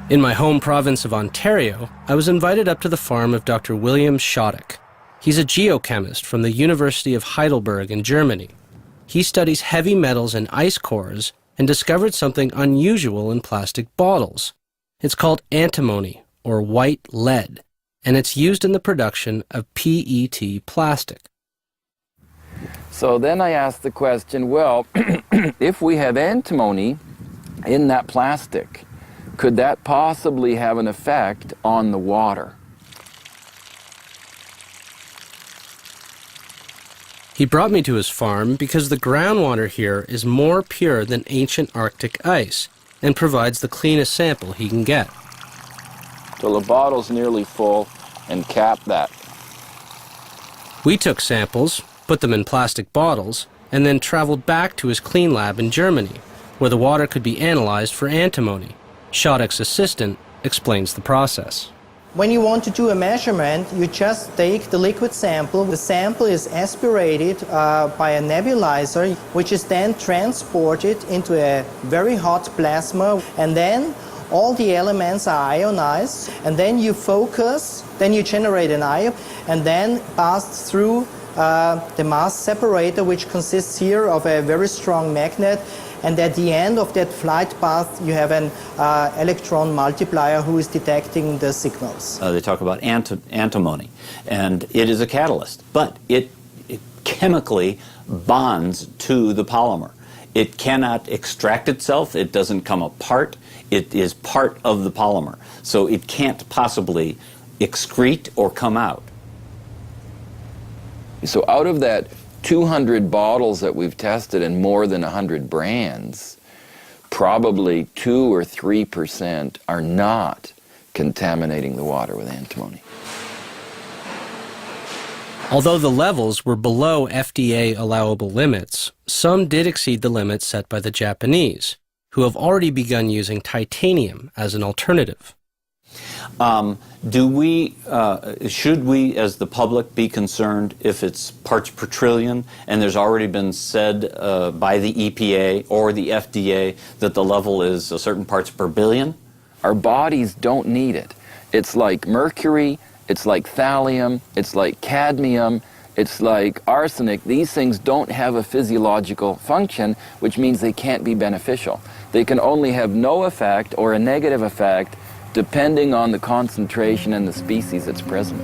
In my home province of Ontario, I was invited up to the farm of Dr. William Schottich. He's a geochemist from the University of Heidelberg in Germany. He studies heavy metals in ice cores and discovered something unusual in plastic bottles. It's called antimony, or white lead, and it's used in the production of PET plastic. So then I asked the question, well, if we have antimony in that plastic, could that possibly have an effect on the water? He brought me to his farm because the groundwater here is more pure than ancient Arctic ice and provides the cleanest sample he can get. So the bottle's nearly full, and cap that. We took samples, put them in plastic bottles, and then traveled back to his clean lab in Germany, where the water could be analyzed for antimony. Schottich's assistant explains the process. When you want to do a measurement, you just take the liquid sample. The sample is aspirated by a nebulizer, which is then transported into a very hot plasma, and then all the elements are ionized, and then you focus, then you generate an ion, and then pass through the mass separator, which consists here of a very strong magnet. And at the end of that flight path, you have an electron multiplier who is detecting the signals. They talk about antimony, and it is a catalyst, but it chemically bonds to the polymer. It cannot extract itself, it doesn't come apart, it is part of the polymer. So it can't possibly excrete or come out. So out of that 200 bottles that we've tested in more than 100 brands, probably 2 or 3% are not contaminating the water with antimony. Although the levels were below FDA allowable limits, some did exceed the limits set by the Japanese, who have already begun using titanium as an alternative. Should we as the public be concerned if it's parts per trillion and there's already been said by the EPA or the FDA that the level is a certain parts per billion? Our bodies don't need it. It's like mercury, it's like thallium, it's like cadmium, it's like arsenic. These things don't have a physiological function, which means they can't be beneficial. They can only have no effect or a negative effect depending on the concentration and the species that's present.